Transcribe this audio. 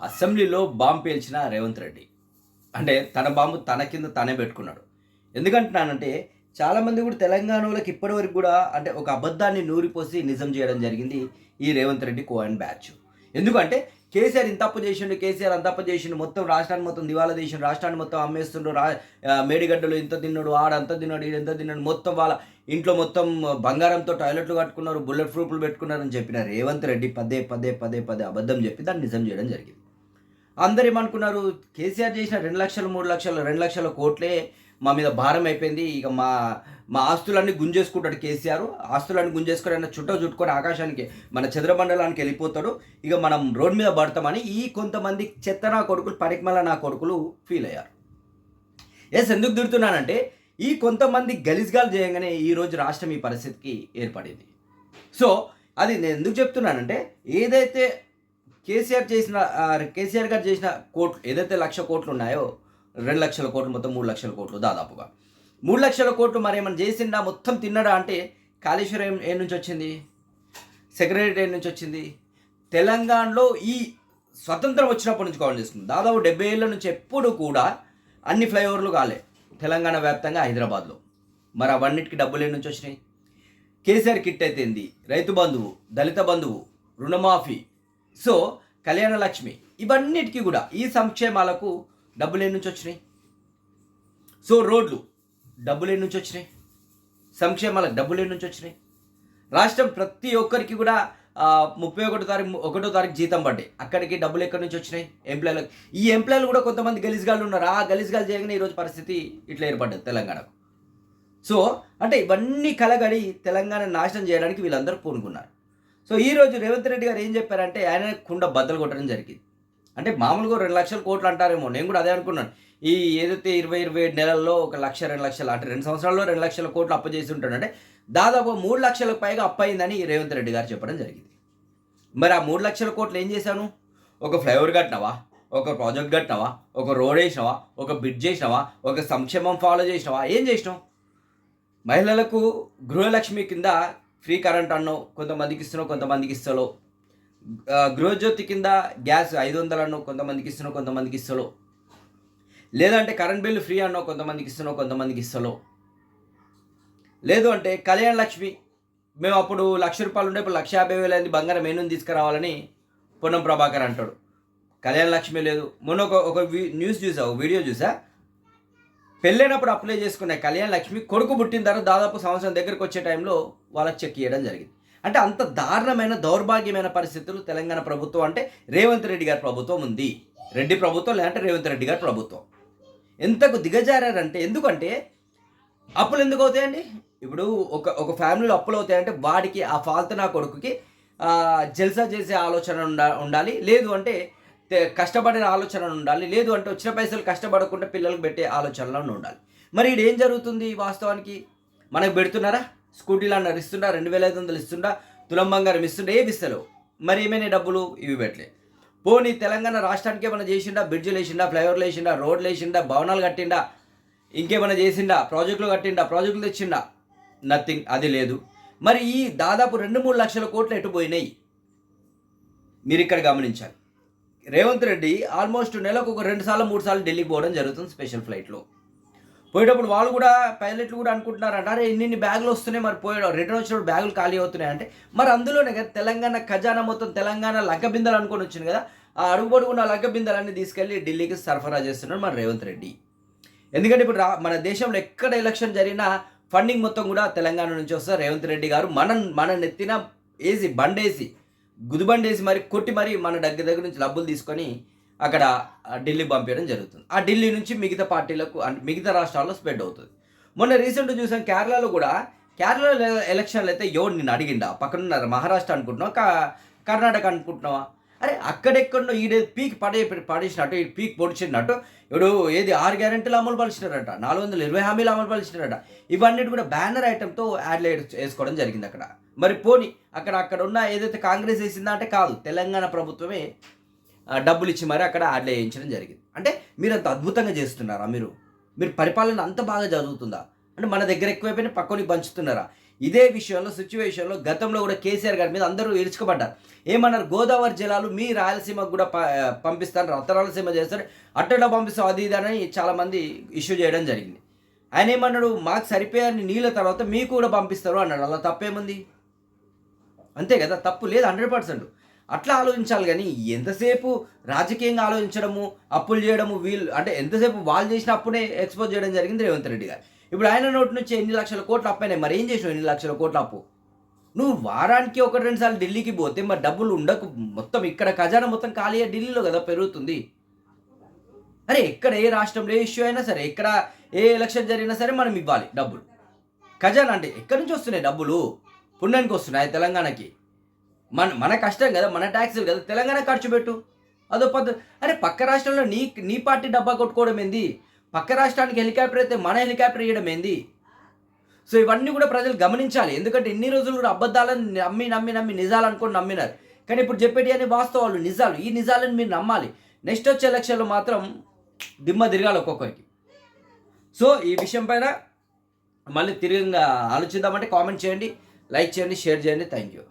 అసెంబ్లీలో బాంబు పేల్చిన రేవంత్ రెడ్డి. అంటే తన బాంబు తన కింద తనే పెట్టుకున్నాడు. ఎందుకంటున్నానంటే చాలామంది కూడా తెలంగాణలోకి ఇప్పటివరకు కూడా అంటే ఒక అబద్ధాన్ని నూరిపోసి నిజం చేయడం జరిగింది ఈ రేవంత్ రెడ్డి కో అండ్ బ్యాచ్. ఎందుకంటే కేసీఆర్ ఇంత అప్పు చేసిండు, కేసీఆర్ అంత అప్పు చేసిండు, మొత్తం రాష్ట్రాన్ని మొత్తం దివాలా తీసిండు, రాష్ట్రాన్ని మొత్తం అమ్మేస్తుండ్రు, మేడిగడ్డలు ఇంత తిన్నాడు, ఆడంత తిన్నాడు, ఈడంత తిన్నాడు, మొత్తం వాళ్ళ ఇంట్లో మొత్తం బంగారంతో టాయిలెట్లు కట్టుకున్నారు, బుల్లెట్ ప్రూఫ్లు పెట్టుకున్నారని చెప్పిన రేవంత్ రెడ్డి పదే పదే పదే పదే అబద్ధం చెప్పి దాన్ని నిజం చేయడం జరిగింది. అందరు ఏమనుకున్నారు, కేసీఆర్ చేసిన 2 లక్షలు 3 లక్షలు 2 లక్షల కోట్లే మా మీద భారం అయిపోయింది, ఇక మా మా ఆస్తులన్నీ గుంజేసుకుంటాడు కేసీఆర్, ఆస్తులన్నీ గుంజేసుకొని ఆయన చుట్టుకొని ఆకాశానికి మన చంద్రమండలానికి వెళ్ళిపోతాడు, ఇక మనం రోడ్ మీద పడతామని ఈ కొంతమంది చెత్త నా కొడుకులు, పరిక్మల నా కొడుకులు ఫీల్ అయ్యారు. ఎందుకు తిడుతున్నానంటే ఈ కొంతమంది గలీజ్గాలు చేయగానే ఈరోజు రాష్ట్రం ఈ పరిస్థితికి ఏర్పడింది. సో అది నేను ఎందుకు చెప్తున్నానంటే ఏదైతే కేసీఆర్ గారు చేసిన కోట్లు ఏదైతే 1,00,000 కోట్లు ఉన్నాయో, 2 లక్షల కోట్లు, మొత్తం 3 లక్షల కోట్లు, దాదాపుగా 3 లక్షల కోట్లు మరి ఏమైనా చేసిండా, మొత్తం తిన్నడా అంటే కాళేశ్వరం ఏ నుంచి వచ్చింది, సెక్రటరీ ఏ నుంచి వచ్చింది, తెలంగాణలో ఈ స్వతంత్రం వచ్చినప్పటి నుంచి కాల్ చేస్తుంది. దాదాపు 70 ఏళ్ళ నుంచి ఎప్పుడు కూడా అన్ని ఫ్లైఓవర్లు కాలే తెలంగాణ వ్యాప్తంగా హైదరాబాద్లో. మరి అవన్నిటికీ డబ్బులు ఏ నుంచి వచ్చినాయి? కేసీఆర్ కిట్ అయితేంది, రైతు బంధువు, దళిత బంధువు, రుణమాఫీ, సో కళ్యాణ లక్ష్మి, ఇవన్నిటికీ కూడా ఈ సంక్షేమాలకు డబ్బులు ఏ నుంచి వచ్చినాయి? సో రోడ్లు డబ్బులు ఏ నుంచి వచ్చినాయి? సంక్షేమాలకు డబ్బులు ఏ నుంచి వచ్చినాయి? రాష్ట్రం ప్రతి ఒక్కరికి కూడా 31వ తారీఖు జీతం పడ్డాయి, అక్కడికి డబ్బులు ఎక్కడి నుంచి వచ్చినాయి? ఎంప్లాయీలకు. ఈ ఎంప్లాయీలు కూడా కొంతమంది గలీజ్గాళ్ళు ఉన్నారు, ఆ గలీజ్గాలు చేయగానే ఈరోజు పరిస్థితి ఇట్లా ఏర్పడ్డది తెలంగాణకు. సో అంటే ఇవన్నీ కలగడి తెలంగాణ నాశనం చేయడానికి వీళ్ళందరూ పూనుకున్నారు. సో ఈరోజు రేవంత్ రెడ్డి గారు ఏం చెప్పారంటే ఆయన కుండ బద్దలు కొట్టడం జరిగింది. అంటే మామూలుగా 2 లక్షల కోట్లు అంటారేమో, నేను కూడా అదే అనుకున్నాను. ఈ ఏదైతే 27 నెలల్లో 1 లక్ష 2 లక్షలు అంటే 2 సంవత్సరాల్లో 2 లక్షల కోట్లు అప్పు చేసి ఉంటాడంటే దాదాపు 3 లక్షలకు పైగా అప్పు అయిందని రేవంత్ రెడ్డి గారు చెప్పడం జరిగింది. మరి ఆ 3 లక్షల కోట్లు ఏం చేశాను? ఒక ఫ్లైఓవర్ కట్టినావా, ఒక ప్రాజెక్ట్ కట్టినావా, ఒక రోడ్ వేసినావా, ఒక బ్రిడ్జ్ చేసినావా, ఒక సంక్షేమం ఫాలో చేసినావా, ఏం చేసినావు? మహిళలకు గృహలక్ష్మి కింద ఫ్రీ కరెంట్ అన్నావు, కొంతమందికి ఇస్తున్నావు, కొంతమందికి ఇస్తావు. గృహజ్యోతి కింద గ్యాస్ 500 అన్నావు, కొంతమందికి ఇస్తున్నావు, కొంతమందికి ఇస్తావు. లేదంటే కరెంట్ బిల్లు ఫ్రీ అన్నావు, కొంతమందికి ఇస్తున్నావు, కొంతమందికి ఇస్తావు. లేదు అంటే కళ్యాణ లక్ష్మి, మేము అప్పుడు 1,00,000 రూపాయలు ఉండే ఇప్పుడు 1,50,000 అయింది, బంగారం ఏనుని తీసుకురావాలని పొన్నం ప్రభాకర్ అంటాడు. కళ్యాణ లక్ష్మి లేదు. మొన్న ఒక న్యూస్ చూసా, ఒక వీడియో చూసా, పెళ్ళైనప్పుడు అప్లై చేసుకునే కళ్యాణ లక్ష్మి కొడుకు పుట్టిన తర్వాత దాదాపు సంవత్సరం దగ్గరికి వచ్చే టైంలో వాళ్ళకి చెక్ చేయడం జరిగింది. అంటే అంత దారుణమైన దౌర్భాగ్యమైన పరిస్థితులు తెలంగాణ ప్రభుత్వం అంటే రేవంత్ రెడ్డి గారి ప్రభుత్వం ఉంది. రెడ్డి ప్రభుత్వం లేదంటే రేవంత్ రెడ్డి గారి ప్రభుత్వం ఎంతకు దిగజారంటే, ఎందుకంటే అప్పులు ఎందుకు అవుతాయండి? ఇప్పుడు ఒక ఫ్యామిలీలో అప్పులు అవుతాయంటే వాడికి ఆ ఫాల్తు నా కొడుకుకి జల్సా చేసే ఆలోచన ఉండాలి, లేదు అంటే కష్టపడిన ఆలోచన ఉండాలి, లేదు అంటే వచ్చిన పైసలు కష్టపడకుండా పిల్లలకు పెట్టే ఆలోచనలో ఉండాలి. మరి ఇది ఏం జరుగుతుంది వాస్తవానికి? మనకు పెడుతున్నారా? స్కూటీలు అన్నారు ఇస్తుండా, 2,500 ఇస్తుండా, తులం బంగారం ఇస్తుండా, ఏమి ఇస్తలేవు. మరి ఏమైనా డబ్బులు ఇవి పెట్టలే. పోనీ తెలంగాణ రాష్ట్రానికి ఏమైనా చేసిండా? బ్రిడ్జిలు వేసిండా, ఫ్లైఓవర్లు వేసిండా, రోడ్లు వేసిండా, భవనాలు కట్టిండా, ఇంకేమైనా చేసిండా, ప్రాజెక్టులు కట్టిండా, ప్రాజెక్టులు తెచ్చిండా? నథింగ్, అది లేదు. మరి ఈ దాదాపు 2-3 లక్షల కోట్లు ఎటు పోయినాయి మీరు ఇక్కడ గమనించాలి. రేవంత్ రెడ్డి ఆల్మోస్ట్ నెలకు ఒక 2 సార్లు 3 సార్లు ఢిల్లీకి పోవడం జరుగుతుంది స్పెషల్ ఫ్లైట్లో. పోయేటప్పుడు వాళ్ళు కూడా పైలట్లు కూడా అనుకుంటున్నారంట, అరే ఇన్ని బ్యాగులు వస్తున్నాయి, మరి రిటర్న్ వచ్చినప్పుడు బ్యాగులు ఖాళీ అవుతున్నాయి అంటే, మరి అందులోనే కదా తెలంగాణ ఖజానా మొత్తం తెలంగాణ లగ్గబిందలు అనుకొని వచ్చింది కదా, ఆ అడుగుపడుకున్న లగ్గబిందలన్నీ తీసుకెళ్ళి ఢిల్లీకి సరఫరా చేస్తున్నాడు మన రేవంత్ రెడ్డి. ఎందుకంటే ఇప్పుడు మన దేశంలో ఎక్కడ ఎలక్షన్ జరిగినా ఫండింగ్ మొత్తం కూడా తెలంగాణ నుంచి వస్తారు. రేవంత్ రెడ్డి గారు మన నెత్తిన వేసి బండేసి గుదిబండేసి మరి కొట్టి మరి మన దగ్గర నుంచి డబ్బులు తీసుకొని అక్కడ ఢిల్లీ పంపించడం జరుగుతుంది. ఆ ఢిల్లీ నుంచి మిగతా పార్టీలకు మిగతా రాష్ట్రాల్లో స్ప్రెడ్ అవుతుంది. మొన్న రీసెంట్గా చూసాం కేరళలో కూడా, కేరళలో ఎలక్షన్లు అయితే ఎవరు నిన్ను అడిగిండా? పక్కన మహారాష్ట్ర అనుకుంటున్నావా, కర్ణాటక అనుకుంటున్నావా? అరే అక్కడెక్కడో ఈడే పీక్ పడేసినట్టు ఈ పీక్ పొడిచినట్టు ఇప్పుడు ఏది 6 గ్యారెంటీలు అమలు పరిచినారట, 420 హామీలు అమలు పరిచినారట. ఇవన్నీ కూడా బ్యానర్ ఐటెంతో యాడ్లు వేసుకోవడం జరిగింది అక్కడ. మరి పోనీ అక్కడ ఉన్న ఏదైతే కాంగ్రెస్ వేసిందా అంటే కాదు, తెలంగాణ ప్రభుత్వమే డబ్బులు ఇచ్చి మరి అక్కడ యాడ్లు వేయించడం జరిగింది. అంటే మీరు అంత అద్భుతంగా చేస్తున్నారా? మీరు పరిపాలన అంత బాగా జరుగుతుందా? అంటే మన దగ్గర ఎక్కువైపోయినా పక్కనికి పంచుతున్నారా? ఇదే విషయంలో సిచ్యువేషన్లో గతంలో కూడా కేసీఆర్ గారి మీద అందరూ ఇరుచుకుపడ్డారు. ఏమన్నారు, గోదావరి జలాలు మీ రాయలసీమకు కూడా పంపిస్తాను, రాయలసీమ చేస్తారు, అట్టడా పంపిస్తాం అది ఇది అని చాలామంది ఇష్యూ చేయడం జరిగింది. ఆయన ఏమన్నాడు, మాకు సరిపోయే నీళ్ళ తర్వాత మీకు కూడా పంపిస్తారు అన్నాడు. అలా తప్పేముంది? అంతే కదా, తప్పు లేదు 100%. అట్లా ఆలోచించాలి కానీ ఎంతసేపు రాజకీయంగా ఆలోచించడము, అప్పులు చేయడము, వీళ్ళు అంటే ఎంతసేపు వాళ్ళు చేసిన అప్పునే ఎక్స్పోజ్ చేయడం జరిగింది రేవంత్ రెడ్డి గారు. ఇప్పుడు ఆయన నోటి నుంచి ఎన్ని లక్షల కోట్లు అప్పైనాయి, మరి ఏం చేసినావు ఎన్ని లక్షల కోట్ల అప్పు? నువ్వు వారానికి 1-2 సార్లు ఢిల్లీకి పోతే మరి డబ్బులు ఉండకు, మొత్తం ఇక్కడ ఖజానా మొత్తం ఖాళీ ఢిల్లీలో కదా పెరుగుతుంది. అరే ఎక్కడ ఏ రాష్ట్రంలో ఏ ఇష్యూ అయినా సరే, ఎక్కడ ఏ ఎలక్షన్ జరిగినా సరే మనం ఇవ్వాలి డబ్బులు. ఖజానా అంటే ఎక్కడి నుంచి వస్తున్నాయి డబ్బులు? పుణ్యానికి వస్తున్నాయి తెలంగాణకి. మన కష్టం కదా, మన ట్యాక్సులు కదా, తెలంగాణ ఖర్చు పెట్టు. అదో పద్ధతి. అరే పక్క రాష్ట్రంలో నీ పార్టీ డబ్బా కొట్టుకోవడం ఏంది? పక్క రాష్ట్రానికి హెలికాప్టర్ అయితే మన హెలికాప్టర్ ఇవ్వడం ఏంది? సో ఇవన్నీ కూడా ప్రజలు గమనించాలి. ఎందుకంటే ఇన్ని రోజులు కూడా అబద్ధాలను నమ్మి నిజాలు అనుకొని నమ్మినారు. కానీ ఇప్పుడు చెప్పేటి అని వాస్తవాలు, నిజాలు. ఈ నిజాలను మీరు నమ్మాలి. నెక్స్ట్ వచ్చే ఎలక్షన్లో మాత్రం దిమ్మ తిరగాలి ఒక్కొక్కరికి. సో ఈ విషయం పైన మళ్ళీ తిరిగి ఆలోచిద్దామంటే కామెంట్ చేయండి, లైక్ చేయండి, షేర్ చేయండి. Thank you.